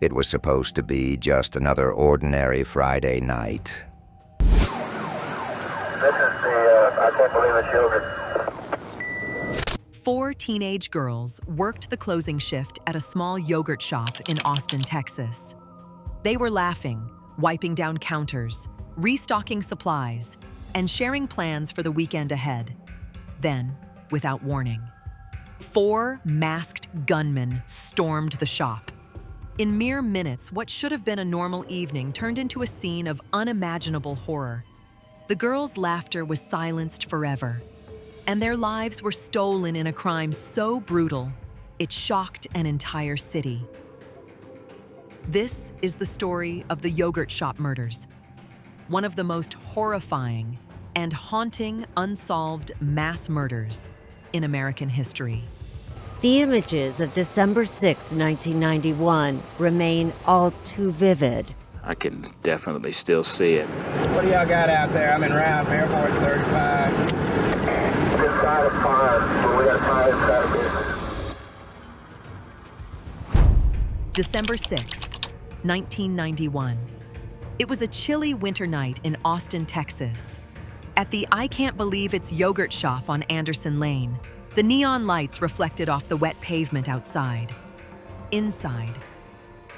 It was supposed to be just another ordinary Friday night. I can't believe it's yogurt. 4 teenage girls worked the closing shift at a small yogurt shop in Austin, Texas. They were laughing, wiping down counters, restocking supplies, and sharing plans for the weekend ahead. Then, without warning, 4 masked gunmen stormed the shop. In mere minutes, what should have been a normal evening turned into a scene of unimaginable horror. The girls' laughter was silenced forever, and their lives were stolen in a crime so brutal, it shocked an entire city. This is the story of the yogurt shop murders, one of the most horrifying and haunting unsolved mass murders in American history. The images of December 6, 1991 remain all too vivid. I can definitely still see it. What do y'all got out there? I'm in Round Airport 35. Inside of 5, so we got 5 inside of business. December 6th, 1991. It was a chilly winter night in Austin, Texas. At the I Can't Believe It's Yogurt shop on Anderson Lane, the neon lights reflected off the wet pavement outside. Inside,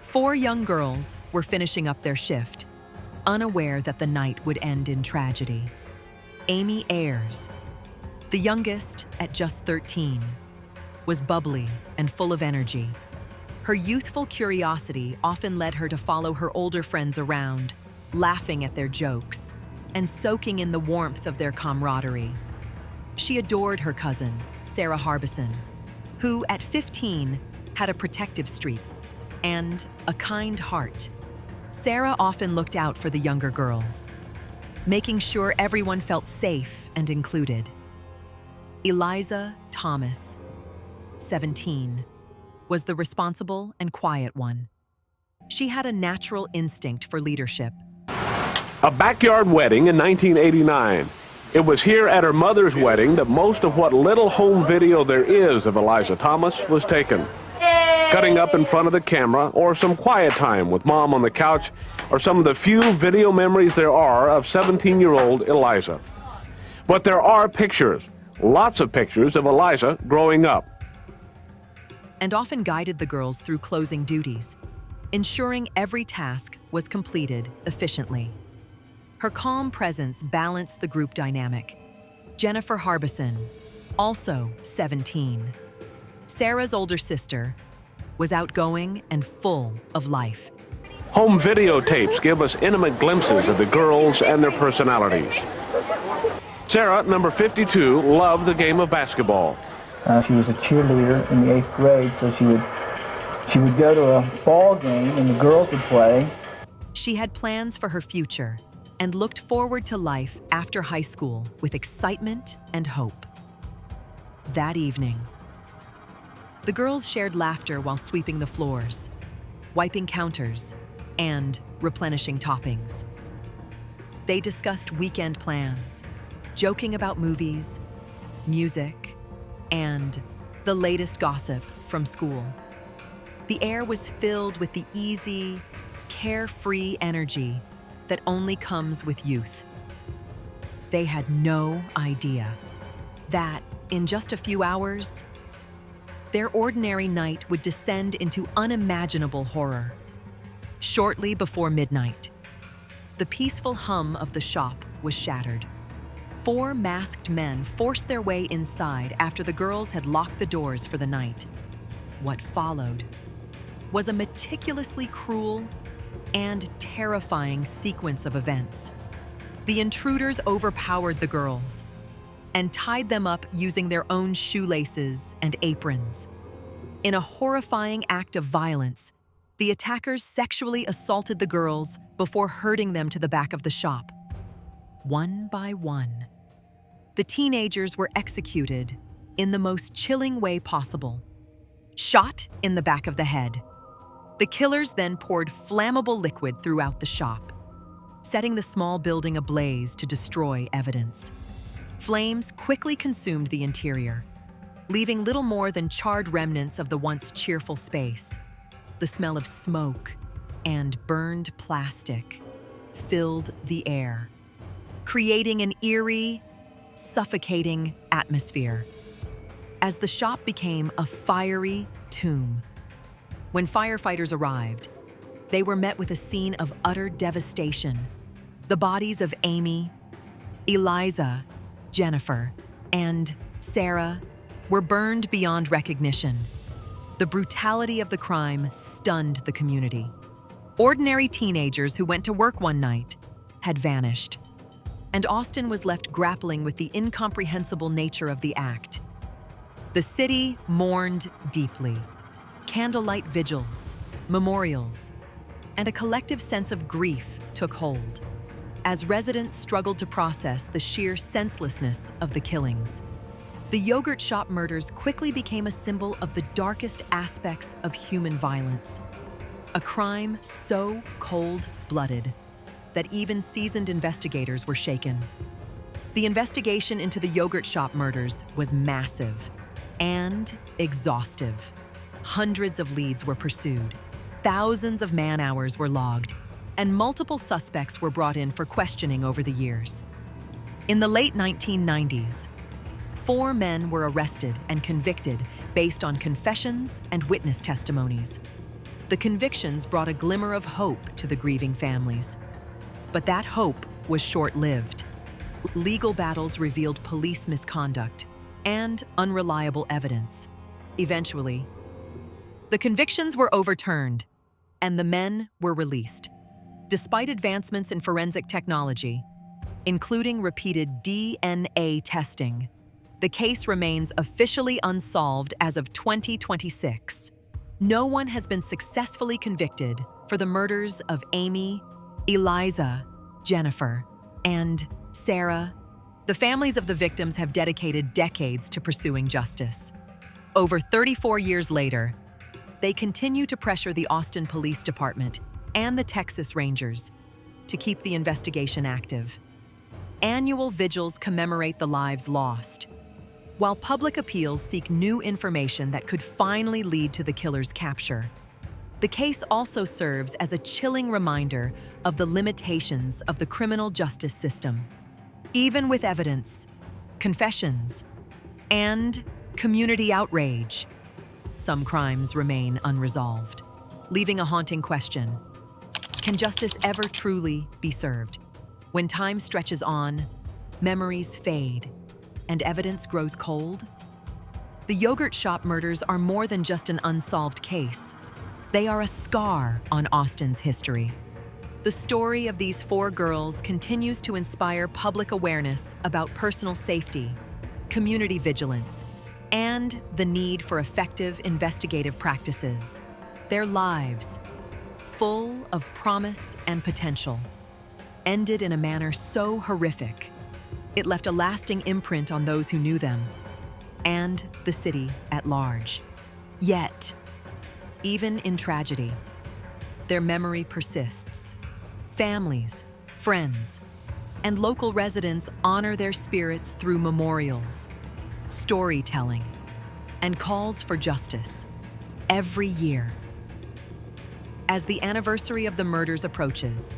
4 young girls were finishing up their shift, unaware that the night would end in tragedy. Amy Ayers, the youngest at just 13, was bubbly and full of energy. Her youthful curiosity often led her to follow her older friends around, laughing at their jokes and soaking in the warmth of their camaraderie. She adored her cousin, Sarah Harbison, who at 15 had a protective streak and a kind heart. Sarah often looked out for the younger girls, making sure everyone felt safe and included. Eliza Thomas, 17, was the responsible and quiet one. She had a natural instinct for leadership. A backyard wedding in 1989. It was here at her mother's wedding that most of what little home video there is of Eliza Thomas was taken. Cutting up in front of the camera, or some quiet time with mom on the couch, are some of the few video memories there are of 17-year-old Eliza. But there are pictures, lots of pictures of Eliza growing up. And often guided the girls through closing duties, ensuring every task was completed efficiently. Her calm presence balanced the group dynamic. Jennifer Harbison, also 17. Sarah's older sister, was outgoing and full of life. Home videotapes give us intimate glimpses of the girls and their personalities. Sarah, number 52, loved the game of basketball. She was a cheerleader in the 8th grade, so she would go to a ball game and the girls would play. She had plans for her future and looked forward to life after high school with excitement and hope. That evening, the girls shared laughter while sweeping the floors, wiping counters, and replenishing toppings. They discussed weekend plans, joking about movies, music, and the latest gossip from school. The air was filled with the easy, carefree energy that only comes with youth. They had no idea that, in just a few hours, their ordinary night would descend into unimaginable horror. Shortly before midnight, the peaceful hum of the shop was shattered. 4 masked men forced their way inside after the girls had locked the doors for the night. What followed was a meticulously cruel and terrifying sequence of events. The intruders overpowered the girls and tied them up using their own shoelaces and aprons. In a horrifying act of violence, the attackers sexually assaulted the girls before herding them to the back of the shop. One by one, the teenagers were executed in the most chilling way possible. Shot in the back of the head. The killers then poured flammable liquid throughout the shop, setting the small building ablaze to destroy evidence. Flames quickly consumed the interior, leaving little more than charred remnants of the once cheerful space. The smell of smoke and burned plastic filled the air, creating an eerie, suffocating atmosphere as the shop became a fiery tomb. When firefighters arrived, they were met with a scene of utter devastation. The bodies of Amy, Eliza, Jennifer, and Sarah were burned beyond recognition. The brutality of the crime stunned the community. Ordinary teenagers who went to work one night had vanished, and Austin was left grappling with the incomprehensible nature of the act. The city mourned deeply. Candlelight vigils, memorials, and a collective sense of grief took hold as residents struggled to process the sheer senselessness of the killings. The yogurt shop murders quickly became a symbol of the darkest aspects of human violence, a crime so cold-blooded that even seasoned investigators were shaken. The investigation into the yogurt shop murders was massive and exhaustive. Hundreds of leads were pursued, thousands of man-hours were logged, and multiple suspects were brought in for questioning over the years. In the late 1990s, 4 men were arrested and convicted based on confessions and witness testimonies. The convictions brought a glimmer of hope to the grieving families. But that hope was short-lived. Legal battles revealed police misconduct and unreliable evidence. Eventually, the convictions were overturned and the men were released. Despite advancements in forensic technology, including repeated DNA testing, the case remains officially unsolved as of 2026. No one has been successfully convicted for the murders of Amy, Eliza, Jennifer, and Sarah. The families of the victims have dedicated decades to pursuing justice. Over 34 years later, they continue to pressure the Austin Police Department and the Texas Rangers to keep the investigation active. Annual vigils commemorate the lives lost, while public appeals seek new information that could finally lead to the killer's capture. The case also serves as a chilling reminder of the limitations of the criminal justice system. Even with evidence, confessions, and community outrage, some crimes remain unresolved, leaving a haunting question. Can justice ever truly be served? When time stretches on, memories fade, and evidence grows cold? The yogurt shop murders are more than just an unsolved case. They are a scar on Austin's history. The story of these 4 girls continues to inspire public awareness about personal safety, community vigilance, and the need for effective investigative practices. Their lives, full of promise and potential, ended in a manner so horrific, it left a lasting imprint on those who knew them and the city at large. Yet, even in tragedy, their memory persists. Families, friends, and local residents honor their spirits through memorials, storytelling, and calls for justice every year. As the anniversary of the murders approaches,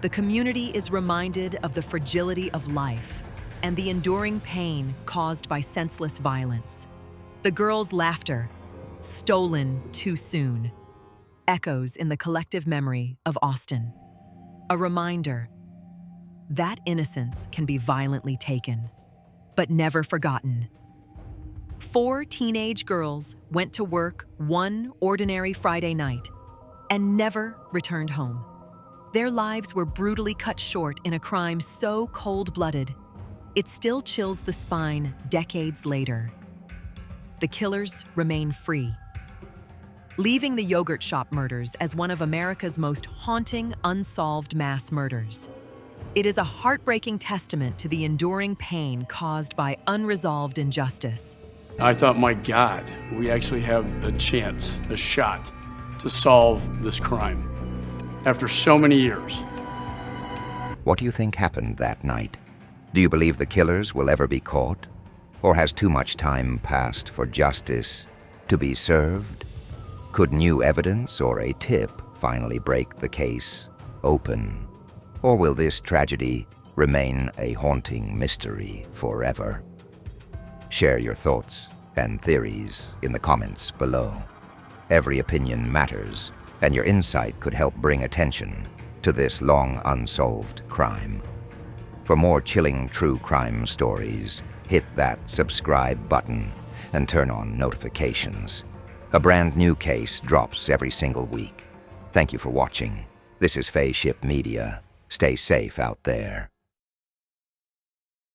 the community is reminded of the fragility of life and the enduring pain caused by senseless violence. The girls' laughter, stolen too soon, echoes in the collective memory of Austin. A reminder that innocence can be violently taken, but never forgotten. 4 teenage girls went to work one ordinary Friday night and never returned home. Their lives were brutally cut short in a crime so cold-blooded, it still chills the spine decades later. The killers remain free, leaving the yogurt shop murders as one of America's most haunting unsolved mass murders. It is a heartbreaking testament to the enduring pain caused by unresolved injustice. I thought, my God, we actually have a chance, a shot, to solve this crime after so many years. What do you think happened that night? Do you believe the killers will ever be caught? Or has too much time passed for justice to be served? Could new evidence or a tip finally break the case open? Or will this tragedy remain a haunting mystery forever? Share your thoughts and theories in the comments below. Every opinion matters, and your insight could help bring attention to this long unsolved crime. For more chilling true crime stories, hit that subscribe button and turn on notifications. A brand new case drops every single week. Thank you for watching. This is Ship Media. Stay safe out there.